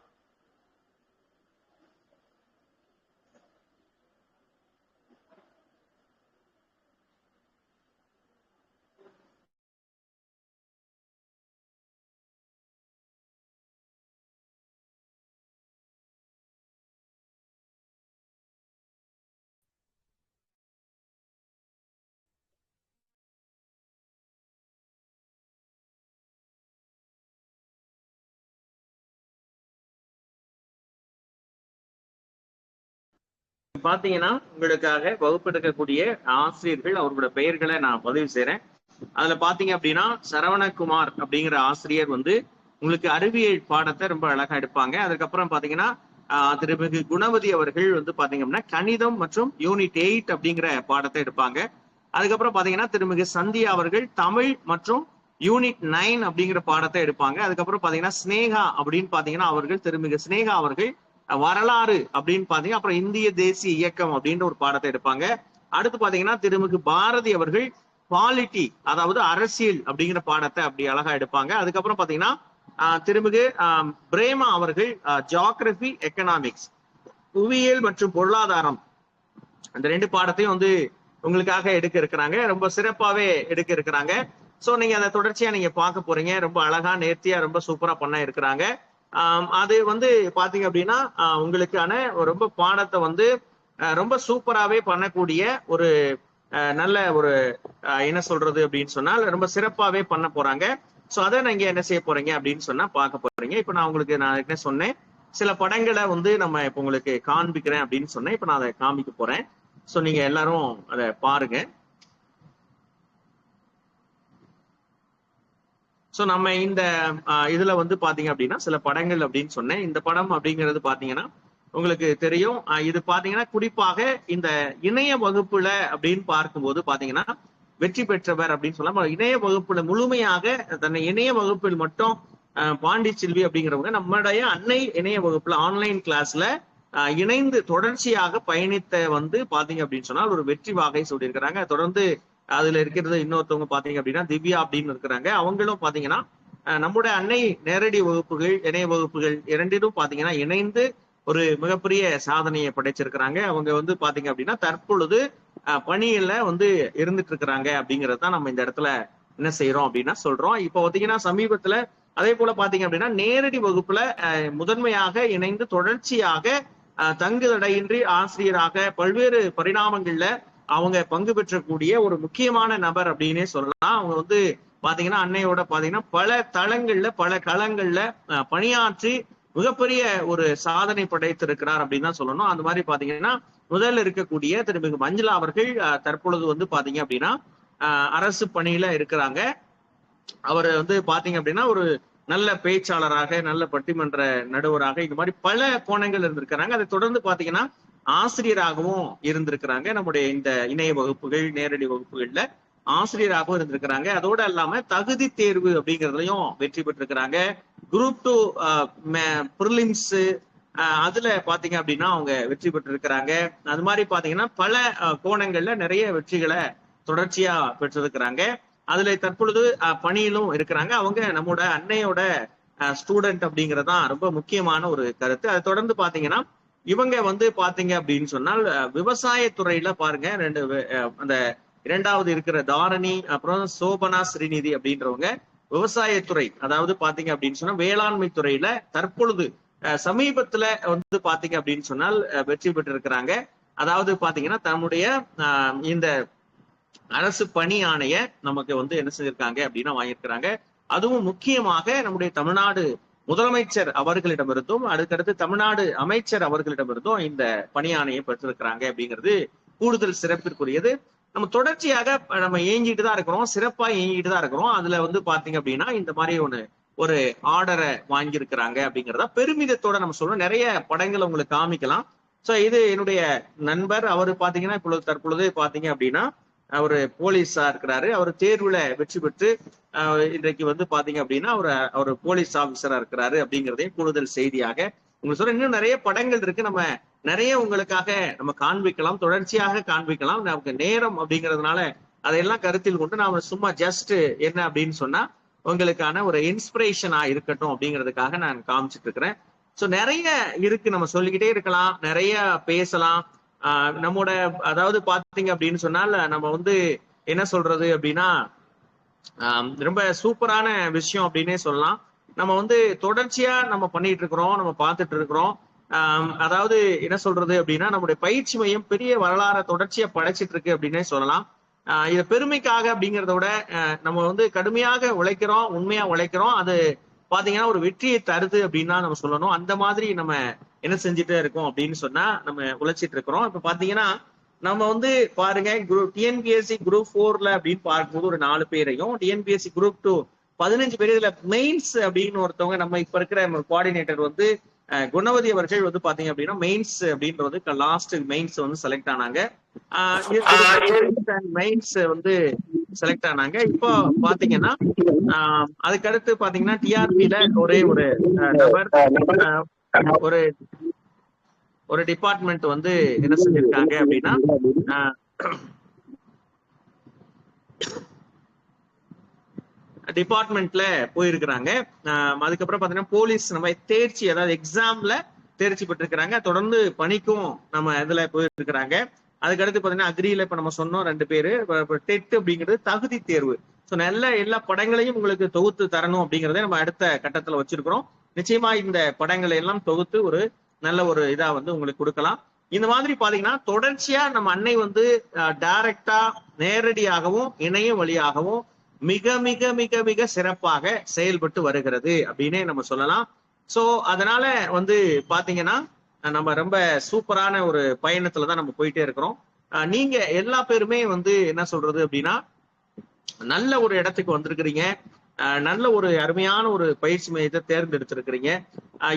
பாத்தீங்கன்னா உங்களுக்காக வகுப்பெடுக்கக்கூடிய ஆசிரியர்கள் அவர்களோட பெயர்களை நான் பதிவு செய்யறேன். அதுல பாத்தீங்க அப்படின்னா சரவணகுமார் அப்படிங்கிற ஆசிரியர் உங்களுக்கு அறிவியல் பாடத்தை ரொம்ப அழகா எடுப்பாங்க. அதுக்கப்புறம் பாத்தீங்கன்னா திருமிகு குணவதி அவர்கள் பாத்தீங்க அப்படின்னா கணிதம் மற்றும் யூனிட் 8 அப்படிங்கிற பாடத்தை எடுப்பாங்க. அதுக்கப்புறம் பாத்தீங்கன்னா திருமிகு சந்தியா அவர்கள் தமிழ் மற்றும் யூனிட் 9 அப்படிங்கிற பாடத்தை எடுப்பாங்க. அதுக்கப்புறம் பாத்தீங்கன்னா ஸ்னேகா அப்படின்னு பாத்தீங்கன்னா அவர்கள் திருமிகு ஸ்னேகா அவர்கள் வரலாறு அப்படின்னு பாத்தீங்கன்னா அப்புறம் இந்திய தேசிய இயக்கம் அப்படின்ற ஒரு பாடத்தை எடுப்பாங்க. அடுத்து பாத்தீங்கன்னா திருமிகு பாரதி அவர்கள் பாலிட்டி, அதாவது அரசியல் அப்படிங்கிற பாடத்தை அப்படி அழகா எடுப்பாங்க. அதுக்கப்புறம் பாத்தீங்கன்னா திருமிகு பிரேமா அவர்கள் ஜியோகிரபி, எக்கனாமிக்ஸ், புவியியல் மற்றும் பொருளாதாரம், அந்த 2 பாடத்தையும் உங்களுக்காக எடுக்க இருக்கிறாங்க. ரொம்ப சிறப்பாவே எடுக்க இருக்கிறாங்க. சோ நீங்க அதை தொடர்ச்சியா நீங்க பார்க்க போறீங்க. ரொம்ப அழகா நேர்த்தியா ரொம்ப சூப்பரா பண்ண இருக்கிறாங்க. அது பாத்தீங்க அப்படின்னா உங்களுக்கான ரொம்ப பாடத்தை ரொம்ப சூப்பராகவே பண்ணக்கூடிய ஒரு நல்ல ஒரு என்ன சொல்றது அப்படின்னு சொன்னால் ரொம்ப சிறப்பாகவே பண்ண போறாங்க. ஸோ அதை நீங்க என்ன செய்ய போறீங்க அப்படின்னு சொன்னா பார்க்க போறீங்க. இப்போ நான் உங்களுக்கு என்ன சொன்னேன், சில படங்களை நம்ம இப்போ உங்களுக்கு காண்பிக்கிறேன் அப்படின்னு சொன்னேன். இப்போ நான் அதை காமிக்க போறேன். ஸோ நீங்க எல்லாரும் அதை பாருங்க. ஸோ நம்ம இந்த இதுல பாத்தீங்க அப்படின்னா சில படங்கள் அப்படின்னு சொன்னேன். இந்த படம் அப்படிங்கிறது பாத்தீங்கன்னா உங்களுக்கு தெரியும். இது பாத்தீங்கன்னா குறிப்பாக இந்த இணைய வகுப்புல அப்படின்னு பார்க்கும்போது பாத்தீங்கன்னா வெற்றி பெற்றவர் அப்படின்னு சொல்லலாம். இணைய வகுப்புல முழுமையாக தன்னை இணைய வகுப்பில் மட்டும் பாண்டி செல்வி அப்படிங்கிறவங்க நம்முடைய அன்னை இணைய வகுப்புல ஆன்லைன் கிளாஸ்ல இணைந்து தொடர்ச்சியாக பயணித்த பாத்தீங்க அப்படின்னு சொன்னால் ஒரு வெற்றி வாகை சொல்லியிருக்கிறாங்க. தொடர்ந்து அதுல இருக்கிறது இன்னொருத்தவங்க பாத்தீங்க அப்படின்னா திவ்யா அப்படின்னு இருக்கிறாங்க. அவங்களும் பாத்தீங்கன்னா நம்முடைய அன்னை நேரடி வகுப்புகள், இணைய வகுப்புகள் இரண்டிலும் பாத்தீங்கன்னா இணைந்து ஒரு மிகப்பெரிய சாதனையை படைச்சிருக்கிறாங்க. அவங்க பாத்தீங்க அப்படின்னா தற்பொழுது பணியில இருந்துட்டு இருக்கிறாங்க அப்படிங்கிறது தான் நம்ம இந்த இடத்துல என்ன செய்யறோம் அப்படின்னா சொல்றோம். இப்போ பாத்தீங்கன்னா சமீபத்துல அதே போல பாத்தீங்க அப்படின்னா நேரடி வகுப்புல முதன்மையாக இணைந்து தொடர்ச்சியாக தங்கு தடையின்றி ஆசிரியராக பல்வேறு பரிணாமங்கள்ல அவங்க பங்கு பெற்றக்கூடிய ஒரு முக்கியமான நபர் அப்படின்னே சொல்லலாம். அவங்க பாத்தீங்கன்னா அன்னையோட பாத்தீங்கன்னா பல தளங்கள்ல பல களங்கள்ல பணியாற்றி மிகப்பெரிய ஒரு சாதனை படைத்திருக்கிறார் அப்படின்னு தான் சொல்லணும். அந்த மாதிரி பாத்தீங்கன்னா முதல்ல இருக்கக்கூடிய திருமிகு மஞ்சுளா அவர்கள் தற்பொழுது வந்து பாத்தீங்க அப்படின்னா அரசு பணியில இருக்கிறாங்க. அவர் வந்து பாத்தீங்க அப்படின்னா ஒரு நல்ல பேச்சாளராக, நல்ல பட்டிமன்ற நடுவராக, இந்த மாதிரி பல கோணங்கள் இருந்திருக்கிறாங்க. அதை தொடர்ந்து பாத்தீங்கன்னா ஆசிரியராகவும் இருந்திருக்கிறாங்க. நம்முடைய இந்த இணைய வகுப்புகள், நேரடி வகுப்புகள்ல ஆசிரியராகவும் இருந்திருக்கிறாங்க. அதோட இல்லாம தகுதி தேர்வு அப்படிங்கிறதுலயும் வெற்றி பெற்றிருக்கிறாங்க. குரூப் 2 பிரிலிம்ஸ் அதுல பாத்தீங்க அப்படின்னா அவங்க வெற்றி பெற்றிருக்கிறாங்க. அது மாதிரி பாத்தீங்கன்னா பல கோணங்கள்ல நிறைய வெற்றிகளை தொடர்ச்சியா பெற்றிருக்கிறாங்க. அதுல தற்பொழுது பணியிலும் இருக்கிறாங்க. அவங்க நம்மோட அன்னையோட ஸ்டூடெண்ட் அப்படிங்கறதுதான் ரொம்ப முக்கியமான ஒரு கருத்து. அதை தொடர்ந்து பாத்தீங்கன்னா இவங்க வந்து பாத்தீங்க அப்படின்னு சொன்னால் விவசாயத்துறையில பாருங்க அந்த இரண்டாவது இருக்கிற தாரணி, அப்புறம் சோபனா ஸ்ரீநிதி அப்படின்றவங்க விவசாயத்துறை, அதாவது பாத்தீங்க அப்படின்னு சொன்னா வேளாண்மை துறையில தற்பொழுது சமீபத்துல வந்து பாத்தீங்க அப்படின்னு சொன்னால் வெற்றி பெற்றிருக்கிறாங்க. அதாவது பாத்தீங்கன்னா தன்னுடைய இந்த அரசு பணி ஆணைய நமக்கு வந்து என்ன செஞ்சிருக்காங்க அப்படின்னா வாங்கியிருக்கிறாங்க. அதுவும் முக்கியமாக நம்முடைய தமிழ்நாடு முதலமைச்சர் அவர்களிடமிருந்தும் அடுத்தடுத்து தமிழ்நாடு அமைச்சர் அவர்களிடமிருந்தும் இந்த பணி ஆணையை பெற்றிருக்கிறாங்க அப்படிங்கிறது கூடுதல் சிறப்பிற்குரியது. நம்ம தொடர்ச்சியாக நம்ம ஏங்கிட்டு தான் இருக்கிறோம், சிறப்பா ஏங்கிட்டு தான் இருக்கிறோம். அதுல வந்து பாத்தீங்க அப்படின்னா இந்த மாதிரி ஒரு ஆர்டரை வாங்கியிருக்கிறாங்க அப்படிங்கிறதா பெருமிதத்தோட நம்ம சொல்றோம். நிறைய படங்களை உங்களுக்கு காமிக்கலாம். சோ இது என்னுடைய நண்பர், அவரு பாத்தீங்கன்னா தற்பொழுது பாத்தீங்க அப்படின்னா அவரு போலீஸா இருக்கிறாரு. அவர் தேர்வுல வெற்றி பெற்று இன்றைக்கு வந்து பாத்தீங்க அப்படின்னா அவர் போலீஸ் ஆபீசரா இருக்கிறாரு அப்படிங்கிறதையும் கூடுதல் செய்தியாக உங்களுக்கு சொல்ற. இன்னும் நிறைய படங்கள் இருக்கு, நம்ம நிறைய உங்களுக்காக நம்ம காண்பிக்கலாம், தொடர்ச்சியாக காண்பிக்கலாம். நமக்கு நேரம் அப்படிங்கிறதுனால அதையெல்லாம் கருத்தில் கொண்டு நாம சும்மா ஜஸ்ட் என்ன அப்படின்னு சொன்னா உங்களுக்கான ஒரு இன்ஸ்பிரேஷனா இருக்கட்டும் அப்படிங்கிறதுக்காக நான் காமிச்சிட்டு இருக்கிறேன். சோ நிறைய இருக்கு, நம்ம சொல்லிக்கிட்டே இருக்கலாம், நிறைய பேசலாம். நம்மோட அதாவது பாத்தீங்க அப்படின்னு சொன்னால் நம்ம வந்து என்ன சொல்றது அப்படின்னா ரொம்ப சூப்பரான விஷயம் அப்படின்னே சொல்லலாம். நம்ம வந்து தொடர்ச்சியா நம்ம பண்ணிட்டு இருக்கிறோம், நம்ம பார்த்துட்டு இருக்கிறோம். அதாவது என்ன சொல்றது அப்படின்னா நம்முடைய பயிற்சி மையம் பெரிய வரலாறை தொடர்ச்சியா படைச்சிட்டு இருக்கு அப்படின்னே சொல்லலாம். இது பெருமைக்காக அப்படிங்கிறத விட நம்ம வந்து கடுமையாக உழைக்கிறோம், உண்மையா உழைக்கிறோம். அது பாத்தீங்கன்னா ஒரு வெற்றியை தருது அப்படின்னா நம்ம சொல்லணும். அந்த மாதிரி நம்ம என்ன செஞ்சுட்டே இருக்கோம் அப்படின்னு சொன்னா நம்ம உழைச்சிட்டு இருக்கிறோம். இப்ப பாத்தீங்கன்னா நம்ம வந்து பாருங்க டிஎன்பிஎஸ்சி குரூப் 4ல அப்படின்னு பார்க்கும்போது ஒரு 4 பேரையும், டிஎன்பிஎஸ்சி குரூப் 2 15 பேர், இதுல மெயின்ஸ் அப்படின்னு ஒருத்தவங்க நம்ம இப்ப இருக்கிற கோஆர்டினேட்டர் வந்து குணவதி அவர்கள் வந்து பாத்தீங்க அப்படின்னா மெயின்ஸ் அப்படின்றது லாஸ்ட் மெயின்ஸ் வந்து செலக்ட் ஆனாங்க. மெயின்ஸ் வந்து செலக்ட் ஆனாங்க. இப்போ பாத்தீங்கன்னா அதுக்கடுத்து பாத்தீங்கன்னா டிஆர்பில ஒரே ஒரு நபர் ஒரு டிபார்ட்மெண்ட் வந்து என்ன செஞ்சிருக்காங்க அப்படின்னா டிபார்ட்மெண்ட்ல போயிருக்கிறாங்க. அதுக்கப்புறம் பாத்தீங்கன்னா போலீஸ் நம்ம தேர்ச்சி, அதாவது எக்ஸாம்ல தேர்ச்சி பெற்றிருக்கிறாங்க. தொடர்ந்து பணிக்கும் நம்ம இதுல போயிருக்கிறாங்க. அதுக்கடுத்து பாத்தீங்கன்னா அக்ரியில இப்ப நம்ம சொன்னோம் 2 பேரு. டெட் அப்படிங்கிறது தகுதி தேர்வு. ஸோ நல்ல எல்லா படங்களையும் உங்களுக்கு தொகுத்து தரணும் அப்படிங்கிறத நம்ம அடுத்த கட்டத்துல வச்சிருக்கிறோம். நிச்சயமா இந்த படங்களை எல்லாம் தொகுத்து ஒரு நல்ல ஒரு இதா வந்து உங்களுக்கு கொடுக்கலாம். இந்த மாதிரி பாத்தீங்கன்னா தொடர்ச்சியா நம்ம அன்னை வந்து டைரக்டா நேரடியாகவும் இணைய வழியாகவும் மிக மிக மிக மிக சிறப்பாக செயல்பட்டு வருகிறது அப்படின்னே நம்ம சொல்லலாம். சோ அதனால வந்து பாத்தீங்கன்னா நம்ம ரொம்ப சூப்பரான ஒரு பயணத்துலதான் நம்ம போயிட்டே இருக்கிறோம். நீங்க எல்லா பேருமே வந்து என்ன சொல்றது அப்படின்னா நல்ல ஒரு இடத்துக்கு வந்திருக்கிறீங்க, நல்ல ஒரு அருமையான ஒரு பயிற்சி மையத்தை தேர்ந்தெடுத்திருக்கிறீங்க.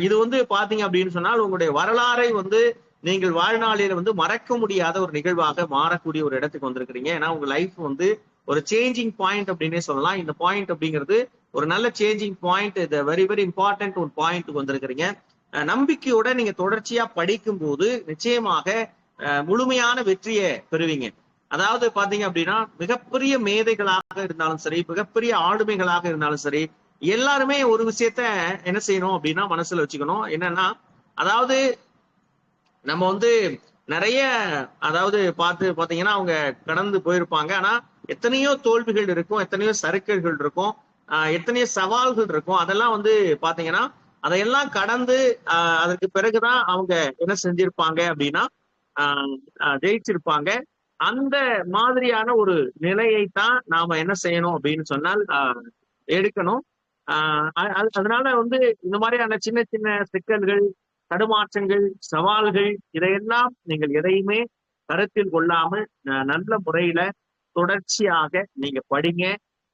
இது வந்து பாத்தீங்க அப்படின்னு சொன்னால் உங்களுடைய வரலாறை வந்து நீங்கள் வாழ்நாளில வந்து மறக்க முடியாத ஒரு நிகழ்வாக மாறக்கூடிய ஒரு இடத்துக்கு வந்திருக்கிறீங்க. ஏன்னா உங்க லைஃப் வந்து ஒரு சேஞ்சிங் பாயிண்ட் அப்படின்னே சொல்லலாம். இந்த பாயிண்ட் அப்படிங்கிறது ஒரு நல்ல சேஞ்சிங் பாயிண்ட், இது வெரி வெரி இம்பார்ட்டன்ட் ஒரு பாயிண்ட்டுக்கு வந்திருக்கிறீங்க. நம்பிக்கையோட நீங்க தொடர்ச்சியா படிக்கும் போது நிச்சயமாக முழுமையான வெற்றியை பெறுவீங்க. அதாவது பாத்தீங்க அப்படின்னா மிகப்பெரிய மேதைகளாக இருந்தாலும் சரி, மிகப்பெரிய ஆளுமைகளாக இருந்தாலும் சரி, எல்லாருமே ஒரு விஷயத்த என்ன செய்யணும் அப்படின்னா மனசுல வச்சுக்கணும். என்னன்னா அதாவது நம்ம வந்து நிறைய அதாவது பாத்தீங்கன்னா அவங்க கடந்து போயிருப்பாங்க. ஆனா எத்தனையோ தோல்விகள் இருக்கும், எத்தனையோ சறுக்கல்கள் இருக்கும், எத்தனையோ சவால்கள் இருக்கும். அதெல்லாம் வந்து பாத்தீங்கன்னா அதையெல்லாம் கடந்து அதற்கு பிறகுதான் அவங்க என்ன செஞ்சிருப்பாங்க அப்படின்னா ஜெயிச்சிருப்பாங்க. அந்த மாதிரியான ஒரு நிலையைத்தான் நாம என்ன செய்யணும் அப்படின்னு சொன்னால் எடுக்கணும். அதனால இந்த மாதிரியான சின்ன சின்ன சிக்கல்கள், தடுமாற்றங்கள், சவால்கள் இதையெல்லாம் நீங்கள் எதையுமே கருத்தில் கொள்ளாமல் நல்ல முறையில தொடர்ச்சியாக நீங்க படிங்க.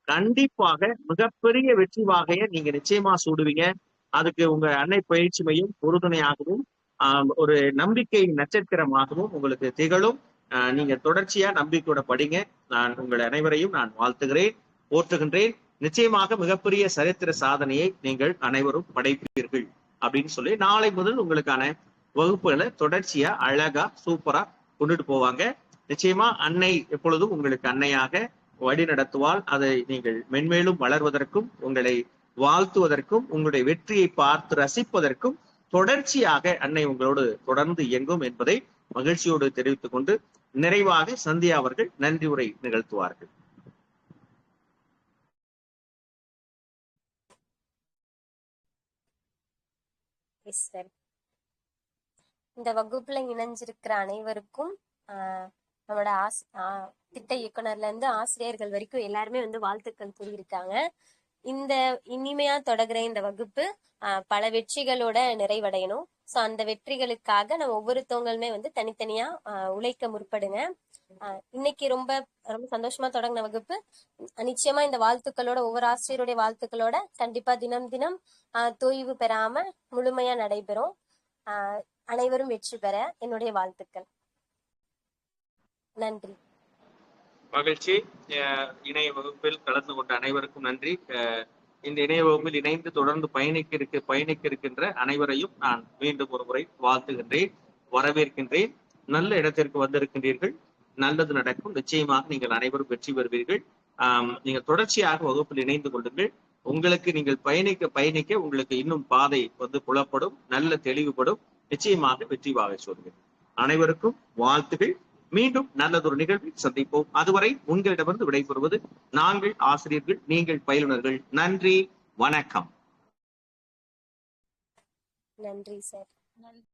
கண்டிப்பாக மிகப்பெரிய வெற்றி வாகையை நீங்க நிச்சயமா சூடுவீங்க. அதுக்கு உங்க அன்னை பயிற்சி மையம் உறுதுணையாகவும் ஒரு நம்பிக்கை நட்சத்திரமாகவும் உங்களுக்கு திகழும். நீங்க தொடர்ச்சியா நம்பிக்கையோட படிங்க. நான் உங்கள் அனைவரையும் நான் வாழ்த்துகிறேன், போற்றுகின்றேன். நிச்சயமாக மிகப்பெரிய சரித்திர சாதனையை நீங்கள் அனைவரும் படைப்பீர்கள் அப்படின்னு சொல்லி நாளை முதல் உங்களுக்கான வகுப்புகளை தொடர்ச்சியா அழகா சூப்பரா கொண்டுட்டு போவாங்க. நிச்சயமா அன்னை எப்பொழுதும் உங்களுக்கு அன்னையாக வழி நடத்துவாள். அதை நீங்கள் மென்மேலும் வளர்வதற்கும், உங்களை வாழ்த்துவதற்கும், உங்களுடைய வெற்றியை பார்த்து ரசிப்பதற்கும் தொடர்ச்சியாக அன்னை உங்களோடு தொடர்ந்து இயங்கும் என்பதை மகிழ்ச்சியோடு தெரிவித்துக் கொண்டு நிறைவாக சந்தியா அவர்கள் நன்றி உரை நிகழ்த்துவார்கள். இந்த வகுப்புல இணைஞ்சிருக்கிற அனைவருக்கும் நம்மளோட திட்ட இயக்குனர்ல இருந்து ஆசிரியர்கள் வரைக்கும் எல்லாருமே வாழ்த்துக்கள் கூறியிருக்காங்க. இந்த இனிமையா தொடங்குற இந்த வகுப்பு பல வெற்றிகளோட நிறைவடையணும். சோ அந்த வெற்றிகளுக்காக நம்ம ஒவ்வொருத்தவங்களுமே தனித்தனியா உழைக்க முற்படுங்க. இன்னைக்கு ரொம்ப ரொம்ப சந்தோஷமா தொடங்கின வகுப்பு நிச்சயமா இந்த வாழ்த்துக்களோட, ஒவ்வொரு ஆசிரியருடைய வாழ்த்துக்களோட கண்டிப்பா தினம் தினம் தொய்வு பெறாம முழுமையா நடைபெறும். அனைவரும் வெற்றி பெற என்னுடைய வாழ்த்துக்கள். நன்றி. மகிழ்ச்சி. இணைய வகுப்பில் கலந்து கொண்ட அனைவருக்கும் நன்றி. இந்த இணைய வகுப்பில் இணைந்து தொடர்ந்து பயணிக்க இருக்கின்ற அனைவரையும் நான் மீண்டும் ஒரு முறை வாழ்த்துகின்றேன், வரவேற்கின்றேன். நல்ல இடத்திற்கு வந்திருக்கின்றீர்கள். நல்லது நடக்கும். நிச்சயமாக நீங்கள் அனைவரும் வெற்றி பெறுவீர்கள். நீங்கள் தொடர்ச்சியாக வகுப்பில் இணைந்து கொள்ளுங்கள். உங்களுக்கு நீங்கள் பயணிக்க உங்களுக்கு இன்னும் பாதை புலப்படும், நல்ல தெளிவுபடும். நிச்சயமாக வெற்றி வாகை சொல்கிறேன். அனைவருக்கும் வாழ்த்துகள். மீண்டும் நல்லதொரு நிகழ்வில் சந்திப்போம். அதுவரை உங்களிடமிருந்து விடைபெறுவது நாங்கள் ஆசிரியர்கள், நீங்கள் பயிலுனர்கள். நன்றி, வணக்கம். நன்றி சார்.